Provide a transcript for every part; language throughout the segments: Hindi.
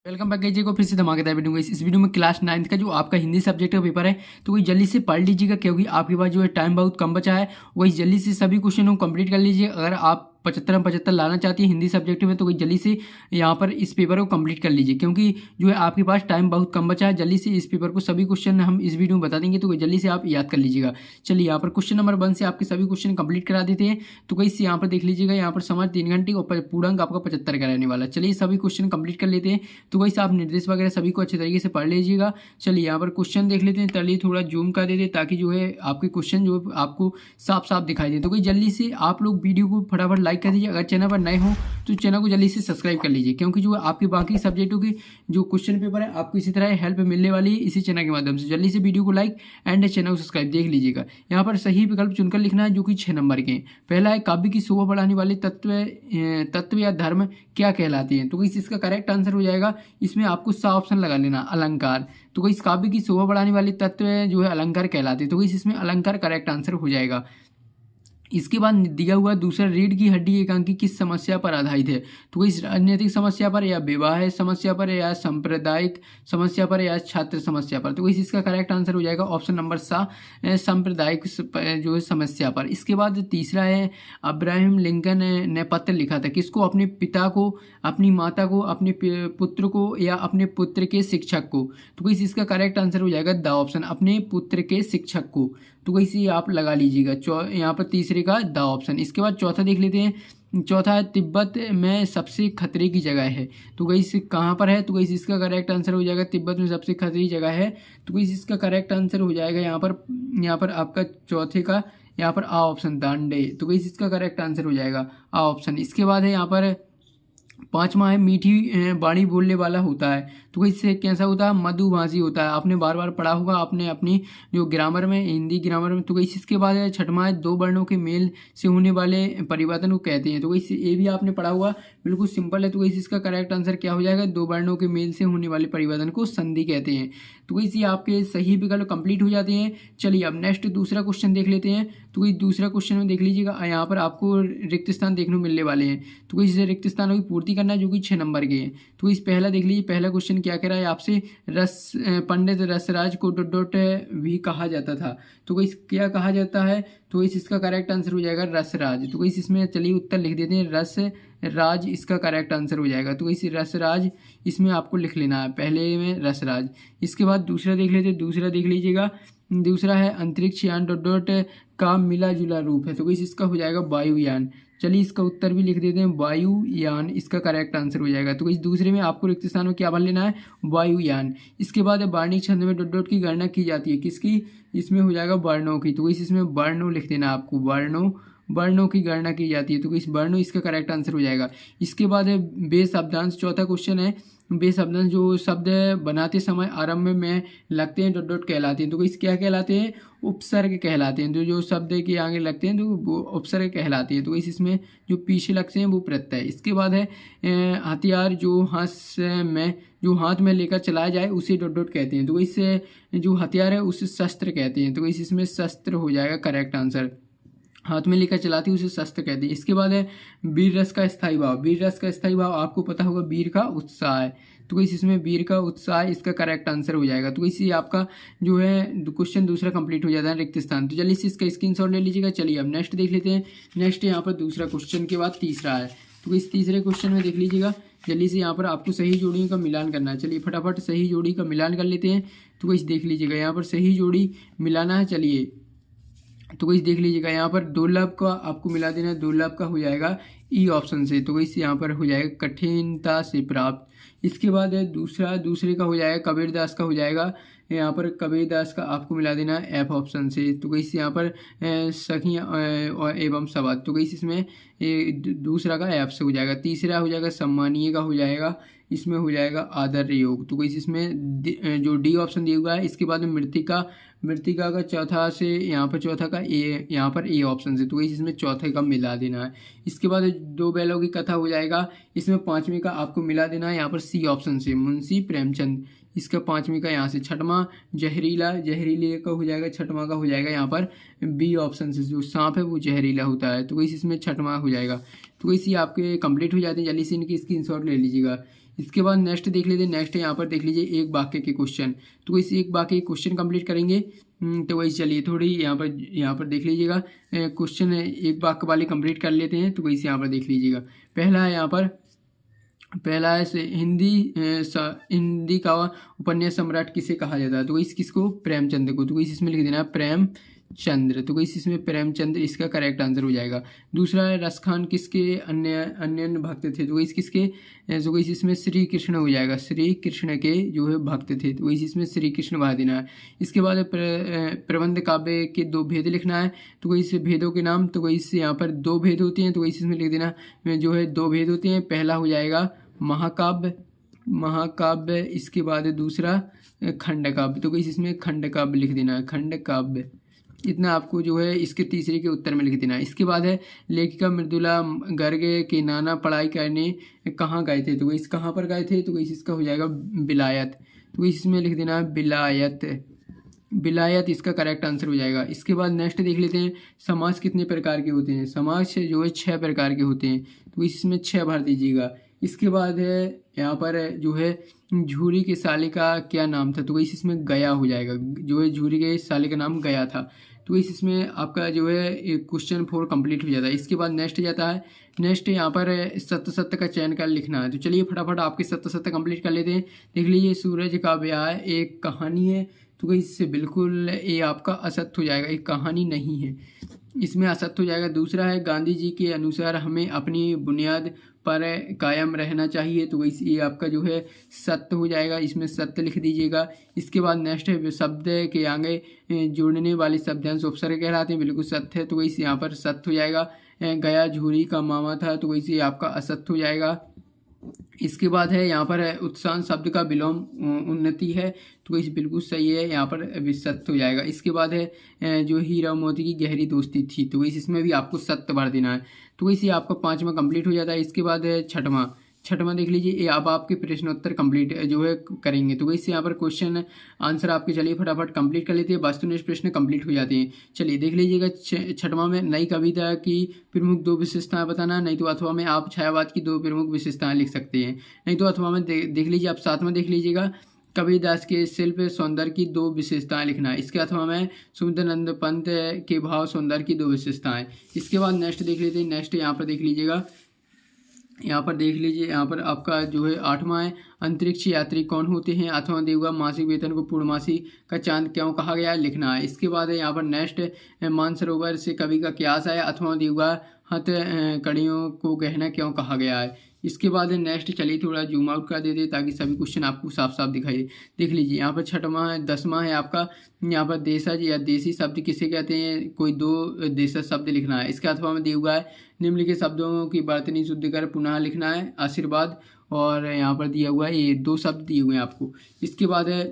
वेलकम बैक जी को फिर से धमाकेदार वीडियो में। इस वीडियो में क्लास 9th का जो आपका हिंदी सब्जेक्ट का पेपर है तो वही जल्दी से पढ़ लीजिएगा, क्योंकि आपके पास जो है टाइम बहुत कम बचा है। वही जल्दी से सभी क्वेश्चन को कंप्लीट कर लीजिए। अगर आप 75 लाना चाहती है हिंदी सब्जेक्ट में तो वही जल्दी से यहाँ पर इस पेपर को कंप्लीट कर लीजिए, क्योंकि जो है आपके पास टाइम बहुत कम बचा है। जल्दी से इस पेपर को सभी क्वेश्चन हम इस वीडियो में बता देंगे, तो वही जल्दी से आप याद कर लीजिएगा। चलिए यहाँ पर क्वेश्चन नंबर 1 से आपके सभी क्वेश्चन कंप्लीट करा देते हैं। तो वही यहाँ पर देख लीजिएगा, यहाँ पर समाज 3 घंटे और पूर्णांक आपका 75 का रहने वाला। चलिए सभी क्वेश्चन कंप्लीट कर लेते हैं। तो वही आप निर्देश वगैरह सभी को अच्छे तरीके से पढ़ लीजिएगा। चलिए यहाँ पर क्वेश्चन देख लेते हैं। चलिए थोड़ा जूम कर देते हैं ताकि जो है आपके क्वेश्चन जो है आपको साफ साफ दिखाई दे। तो कोई जल्दी से आप लोग वीडियो को फटाफट लाइक कर दीजिए। अगर चैनल पर नए हो तो चैनल को जल्दी से सब्सक्राइब कर लीजिए, क्योंकि जो आपके बाकी सब्जेक्टों की जो क्वेश्चन पेपर है आपको इसी तरह हेल्प मिलने वाली है इसी चैनल के माध्यम से। जल्दी से वीडियो को लाइक एंड चैनल को सब्सक्राइब देख लीजिएगा। यहाँ पर सही विकल्प चुनकर लिखना है, जो कि 6 नंबर के हैं। पहला है काव्य की शोभा बढ़ाने वाले तत्व या धर्म क्या कहलाते हैं। तो इसका करेक्ट आंसर हो जाएगा, इसमें आपको सा ऑप्शन लगा लेना, अलंकार। तो इस काव्य की शोभा बढ़ाने वाले तत्व जो है अलंकार कहलाते हैं। तो इसमें अलंकार करेक्ट आंसर हो जाएगा। इसके बाद दिया हुआ दूसरा, रीढ़ की हड्डी एकांकी किस समस्या पर आधारित है। तो इस राजनीतिक समस्या पर, या विवाह समस्या पर, या सांप्रदायिक समस्या पर, या छात्र समस्या पर। तो इसका करेक्ट आंसर हो जाएगा ऑप्शन नंबर सा, सांप्रदायिक जो है समस्या पर। इसके बाद तीसरा है, अब्राहम लिंकन ने पत्र लिखा था किसको, अपने पिता को, अपनी माता को, अपने पुत्र को, या अपने पुत्र के शिक्षक को। तो इसका करेक्ट आंसर हो जाएगा द ऑप्शन, अपने पुत्र के शिक्षक को। तो इसी आप लगा लीजिएगा यहाँ पर तीसरे का द ऑप्शन। इसके बाद चौथा देख लेते हैं। चौथा है, तिब्बत में सबसे खतरे की जगह है। तो गाइस कहाँ पर है। तो गाइस इसका करेक्ट आंसर हो जाएगा, तिब्बत में सबसे खतरे की जगह है। तो गाइस इसका करेक्ट आंसर हो जाएगा यहाँ पर आपका चौथे का यहाँ पर आ ऑप्शन, दांडे। तो गाइस इसका करेक्ट आंसर हो जाएगा आ ऑप्शन। इसके बाद है यहाँ पर पांचवा है, मीठी वाणी बोलने वाला होता है। तो इससे कैसा होता है, मधुभाषी होता है। आपने बार बार पढ़ा होगा आपने अपनी जो ग्रामर में, हिंदी ग्रामर में। तो इसके बाद है छठवां है, 2 वर्णों के मेल से होने वाले परिवर्तन को कहते हैं। तो इससे ये भी आपने पढ़ा हुआ, बिल्कुल सिंपल है। तो इसका करेक्ट आंसर क्या हो जाएगा, 2 वर्णों के मेल से होने वाले परिवर्तन को संधि कहते हैं। तो इसी आपके सही विकल्प कंप्लीट हो जाते हैं। चलिए अब नेक्स्ट दूसरा क्वेश्चन देख लेते हैं। तो इस दूसरा क्वेश्चन में देख लीजिएगा, यहाँ पर आपको रिक्त स्थान देखने को मिलने वाले हैं। तो इस रिक्त स्थानों की पूर्ति करना है, जो कि 6 नंबर के हैं। तो इस पहला देख लीजिए, पहला क्वेश्चन क्या कह रहा है आपसे, पंडित रसराज को डॉट डॉट भी कहा जाता था। तो इस क्या कहा जाता है। तो इसका करेक्ट आंसर हो जाएगा रसराज। तो इसमें चलिए उत्तर लिख देते हैं, रस राज इसका करेक्ट आंसर हो जाएगा। तो इस रसराज इसमें आपको लिख लेना है, पहले में रसराज। इसके बाद दूसरा देख लेते हैं। दूसरा देख लीजिएगा, दूसरा है अंतरिक्ष यान डॉट डॉट का मिला जुला रूप है। तो इसका हो जाएगा वायुयान। चलिए इसका उत्तर भी लिख देते हैं, वायुयान इसका करेक्ट आंसर हो जाएगा। तो इस दूसरे में आपको रिक्त स्थान में क्या भर लेना है, वायुयान। इसके बाद वार्णिक छंद में डॉट डॉट की गणना की जाती है, किसकी, इसमें हो जाएगा वर्णों की। तो इसमें वर्णों लिख देना आपको, वर्णों की गणना की जाती है। तो इस वर्णों इसका करेक्ट आंसर हो जाएगा। इसके बाद है बे शब्दांश, चौथा क्वेश्चन है, बे शब्दांश जो शब्द बनाते समय आरंभ में लगते हैं डॉट डॉट कहलाते हैं। तो इस क्या कहलाते हैं, उपसर्ग कहलाते हैं। तो जो शब्द के आगे लगते हैं तो वो उपसर्ग कहलाते हैं। तो इसमें जो पीछे लगते हैं वो प्रत्यय। इसके बाद है हथियार जो हाथ में लेकर चलाया जाए उसे डॉट डॉट कहते हैं। तो इससे जो हथियार है उसे शस्त्र कहते हैं। तो इसमें शस्त्र हो जाएगा करेक्ट आंसर, हाथ में लेकर चलाती है उसे शस्त्र कहते हैं। इसके बाद है वीर रस का स्थायी भाव। वीर रस का स्थायी भाव आपको पता होगा, वीर का उत्साह है। तो इसमें वीर का उत्साह इसका करेक्ट आंसर हो जाएगा। तो इसी आपका जो है क्वेश्चन दूसरा कंप्लीट हो जाता है, रिक्त स्थान। तो चलिए इसका स्क्रीनशॉट ले लीजिएगा। चलिए अब नेक्स्ट देख लेते हैं। नेक्स्ट यहाँ पर दूसरा क्वेश्चन के बाद तीसरा है। तो इस तीसरे क्वेश्चन में देख लीजिएगा, जल्दी से यहाँ पर आपको सही जोड़ियों का मिलान करना है। चलिए फटाफट सही जोड़ी का मिलान कर लेते हैं। तो इस देख लीजिएगा, यहाँ पर सही जोड़ी मिलाना है। चलिए तो इस देख लीजिएगा, यहाँ पर दुर्लभ का आपको मिला देना है, दुर्लभ का हो जाएगा ई ऑप्शन से। तो इस यहाँ पर हो जाएगा कठिनता से प्राप्त। इसके बाद है दूसरे का हो जाएगा कबीरदास का हो जाएगा, यहाँ पर कबीरदास का आपको मिला देना है एफ ऑप्शन से। तो इस यहाँ पर सखी एवं सवाद। तो इसमें दूसरा का एफ से हो जाएगा। तीसरा हो जाएगा सम्मानीय का हो जाएगा, इसमें हो जाएगा आदर योग। तो इसमें जो डी ऑप्शन दिया हुआ है। इसके बाद में मृतिका का चौथा से यहाँ पर चौथा का ए, यहाँ पर ए ऑप्शन से। तो इसमें चौथे का मिला देना है। इसके बाद 2 बैलों की कथा हो जाएगा, इसमें 5वें का आपको मिला देना है यहाँ पर सी ऑप्शन से, मुंशी प्रेमचंद। इसका 5वें का यहाँ से। छठवां जहरीले का हो जाएगा, छठवां का हो जाएगा यहाँ पर बी ऑप्शन से, जो सांप है वो जहरीला होता है। तो इसमें छठवां हो जाएगा। तो इसी आपके कंप्लीट हो जाते हैं। जल्दी से इनकी स्क्रीनशॉट ले लीजिएगा। इसके बाद नेक्स्ट देख लीजिए, नेक्स्ट यहाँ पर देख लीजिए एक वाक्य के क्वेश्चन। तो इस एक वाक्य के क्वेश्चन कंप्लीट करेंगे। तो वही चलिए थोड़ी यहाँ पर देख लीजिएगा क्वेश्चन एक वाक्य वाले कंप्लीट कर लेते हैं। तो वही से यहाँ पर देख लीजिएगा। पहला है यहाँ पर, पहला है हिंदी का उपन्यास सम्राट किसे कहा जाता है? तो इस किसको? प्रेमचंद को। तो इसमें लिख देना है प्रेमचंद्र। तो इसमें प्रेमचंद्र इसका करेक्ट आंसर हो जाएगा। दूसरा है रसखान किसके अन्य अन्य भक्त थे? तो किसके? तो इसमें श्री कृष्ण हो जाएगा, श्री कृष्ण के जो है भक्त थे। तो इसमें श्री कृष्ण बहा देना है। इसके बाद प्रबंध काव्य के दो भेद लिखना है। तो इस भेदों के नाम, तो इससे यहाँ पर दो भेद होते हैं। तो इसमें लिख देना जो है दो भेद होते हैं। पहला हो जाएगा महाकाव्य, इसके बाद दूसरा खंड काव्य। तो इसमें खंड काव्य लिख देना है, खंड काव्य। इतना आपको जो है इसके तीसरे के उत्तर में लिख देना है। इसके बाद है लेखिका मृदुला गर्ग के नाना पढ़ाई करने कहाँ गए थे? तो कहाँ पर गए थे? तो इसका हो जाएगा विलायत। तो इसमें लिख देना है विलायत इसका करेक्ट आंसर हो जाएगा। इसके बाद नेक्स्ट देख लेते हैं समास कितने प्रकार के होते हैं? समास जो है 6 प्रकार के होते हैं। तो इसमें 6 भर दीजिएगा। इसके बाद है यहाँ पर जो है झूरी के साले का क्या नाम था? तो इसमें गया हो जाएगा, जो है झूरी के साले का नाम गया था। तो इसमें आपका जो है क्वेश्चन 4 कंप्लीट हो जाता है। इसके बाद नेक्स्ट जाता है, नेक्स्ट यहाँ पर सत्य का चयन कर लिखना है। तो चलिए फटाफट आपके सत्य कंप्लीट कर लेते हैं। देख लीजिए सूरज का ब्याह एक कहानी है। तो इससे बिल्कुल ये आपका असत्य हो जाएगा, एक कहानी नहीं है, इसमें असत्य हो जाएगा। दूसरा है गांधी जी के अनुसार हमें अपनी बुनियाद पर कायम रहना चाहिए। तो ये आपका जो है सत्य हो जाएगा, इसमें सत्य लिख दीजिएगा। इसके बाद नेक्स्ट है शब्द के आगे जोड़ने वाले शब्दांश उपसर्ग कहलाते हैं, बिल्कुल सत्य है। तो इस यहाँ पर सत्य हो जाएगा। गया झूरी का मामा था। तो ये आपका असत्य हो जाएगा। इसके बाद है यहाँ पर उत्साह शब्द का विलोम उन्नति है। तो इस बिल्कुल सही है, यहाँ पर सत्य हो जाएगा। इसके बाद है जो हीरा मोती की गहरी दोस्ती थी। तो इसमें भी आपको सत्य भर देना है। तो इसी आपका 5वां कंप्लीट हो जाता है। इसके बाद है छठवां देख लीजिए, ये आप आपके प्रश्नोत्तर कंप्लीट जो है करेंगे। तो इससे यहाँ पर क्वेश्चन आंसर आपके चलिए फटाफट कंप्लीट कर लेते हैं। वस्तुनिष्ठ प्रश्न कंप्लीट हो जाते हैं। चलिए देख लीजिएगा छठवां में नई कविता की प्रमुख 2 विशेषताएं बताना। नहीं तो अथवा में आप छायावाद की 2 प्रमुख विशेषताएं लिख सकते हैं। नहीं तो अथवा में देख लीजिए आप 7वां देख लीजिएगा, कबीरदास के शिल्प सौंदर्य की 2 विशेषताएं लिखना है। इसके अथवा में सुमित्रानंद पंत के भाव सौंदर्य की 2 विशेषताएं। इसके बाद नेक्स्ट देख लेते हैं। नेक्स्ट यहाँ पर देख लीजिएगा, यहाँ पर देख लीजिए, यहाँ पर आपका जो है 8वां है अंतरिक्ष यात्री कौन होते हैं? अथवा देवगा मासिक वेतन को पूर्णमासी का चांद क्यों कहा गया है, लिखना है। इसके बाद है यहाँ पर नेक्स्ट मानसरोवर से कवि का क्या आशा है? अथवा देवगा हथ कड़ियों को गहना क्यों कहा गया है। इसके बाद नेक्स्ट चलिए थोड़ा जूम आउट कर देते ताकि सभी क्वेश्चन आपको साफ साफ दिखाई दे। देख लीजिए यहाँ पर 6वां है 10वां है आपका, यहाँ पर देशज या देसी शब्द किसे कहते हैं? कोई 2 देशज शब्द लिखना है। इसके अथवा में देवगा है निम्नलिखित शब्दों की वर्तनी शुद्ध कर पुनः लिखना है, आशीर्वाद। और यहाँ पर दिया हुआ है ये 2 शब्द दिए हुए हैं आपको। इसके बाद है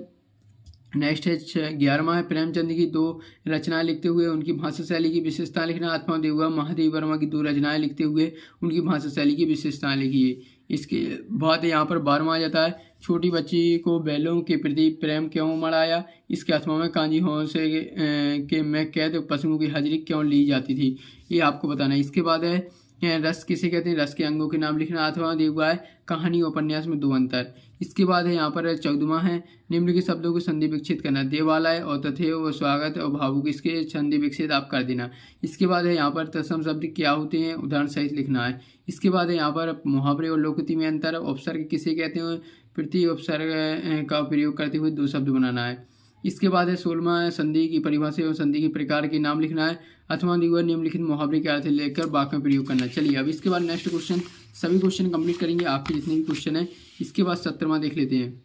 नेक्स्ट है 11वां है प्रेमचंद की 2 रचनाएं लिखते हुए उनकी भाषा शैली की विशेषताएं लिखना। अथवा देवगा महादेव वर्मा की 2 रचनाएं लिखते हुए उनकी भाषा शैली की विशेषताएं लिखिए। इसके बाद यहाँ पर 12वां आ जाता है छोटी बच्ची को बैलों के प्रति प्रेम क्यों मढ़ाया। इसके अथवा में कांजी हौसे के में कैद पशुओं की हाजिरी क्यों ली जाती थी, ये आपको बताना है। इसके बाद है रस किसे कहते हैं? रस के अंगों के नाम लिखना। अथवा देवगा है कहानी उपन्यास में 2 अंतर। इसके बाद है यहाँ पर 14वां है निम्न के शब्दों को संधि विकसित करना। देवालय और तथेव और स्वागत और भावुक इसके संधि विकसित आप कर देना। इसके बाद है यहाँ पर तत्सम शब्द क्या होते हैं, उदाहरण सहित लिखना है। इसके बाद है यहाँ पर मुहावरे और लोकोक्ति में अंतर। उपसर्ग किसे कहते हैं? प्रति उपसर्ग का प्रयोग करते हुए 2 शब्द बनाना है। इसके बाद है 16वां संधि की परिभाषा और संधि के प्रकार के नाम लिखना है। अथवा दिगर निम्नलिखित मुहावरे के अर्थ लेकर वाक्य में प्रयोग करना। चलिए अब इसके बाद नेक्स्ट क्वेश्चन, सभी क्वेश्चन कंप्लीट करेंगे आपके जितने भी क्वेश्चन है। इसके बाद 17वां देख लेते हैं।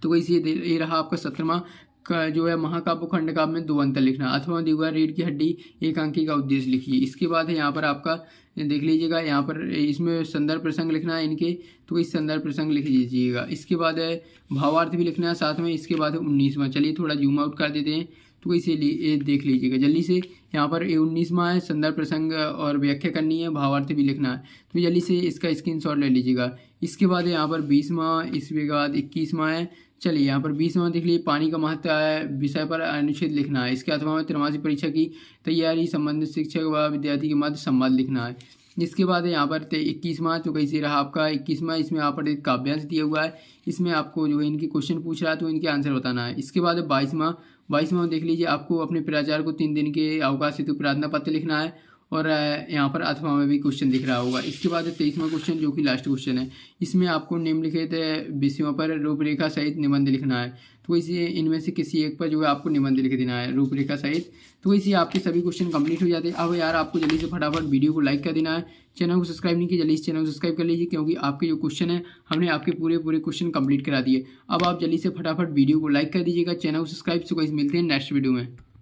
तो इसी ये रहा आपका 17वां का जो है महाकाव्य खंड काव्य में 2 अंतर लिखना। अथवा दीवार रीढ़ की हड्डी एक अंकी का उद्देश्य लिखिए। इसके बाद है यहाँ पर आपका देख लीजिएगा, यहाँ पर इसमें संदर्भ प्रसंग लिखना है इनके, तो इस संदर्भ प्रसंग लिख लीजिएगा। इसके बाद है भावार्थ भी लिखना है साथ में। इसके बाद है 19वां, चलिए थोड़ा जूम आउट कर देते हैं तो इसीलिए देख लीजिएगा जल्दी से। यहाँ पर 19वां है संदर्भ प्रसंग और व्याख्या करनी है, भावार्थ भी लिखना है, तो जल्दी से इसका स्क्रीनशॉट ले लीजिएगा। इसके बाद यहाँ पर 20वां, इसके बाद 21वां है। चलिए यहाँ पर 20वां देख लीजिए, पानी का महत्व है विषय पर अनुच्छेद लिखना है। इसके अथवा में त्रैमासिक परीक्षा की तैयारी संबंधित शिक्षक व विद्यार्थी के मध्य संवाद लिखना है। जिसके बाद यहाँ पर 21वां तो कैसे रहा आपका 21वां, इसमें यहाँ पर एक काव्यांश दिया हुआ है, इसमें आपको जो है इनके क्वेश्चन पूछ रहा है तो इनके आंसर बताना है। इसके बाद 22वां देख लीजिए, आपको अपने प्राचार्य को 3 दिन के अवकाश हेतु प्रार्थना पत्र लिखना है और यहाँ पर 8वां में भी क्वेश्चन दिख रहा होगा। इसके बाद 23वां क्वेश्चन जो कि लास्ट क्वेश्चन है, इसमें आपको निम्नलिखित विषयों पर रूपरेखा सहित निबंध लिखना है। तो इसे इनमें से किसी एक पर जो है आपको निबंध लिख देना है रूपरेखा सहित। तो इसी आपके सभी क्वेश्चन कंप्लीट हो जाते हैं। अब यार आपको जल्दी से फटाफट वीडियो को लाइक कर देना है, चैनल को सब्सक्राइब नहीं किया जल्दी से चैनल को सब्सक्राइब कर लीजिए, क्योंकि आपके जो क्वेश्चन है हमने आपके पूरे क्वेश्चन कंप्लीट करा दिए। अब आप जल्दी से फटाफट वीडियो को लाइक कर दीजिएगा, चैनल को सब्सक्राइब। से कोई मिलते हैं नेक्स्ट वीडियो में।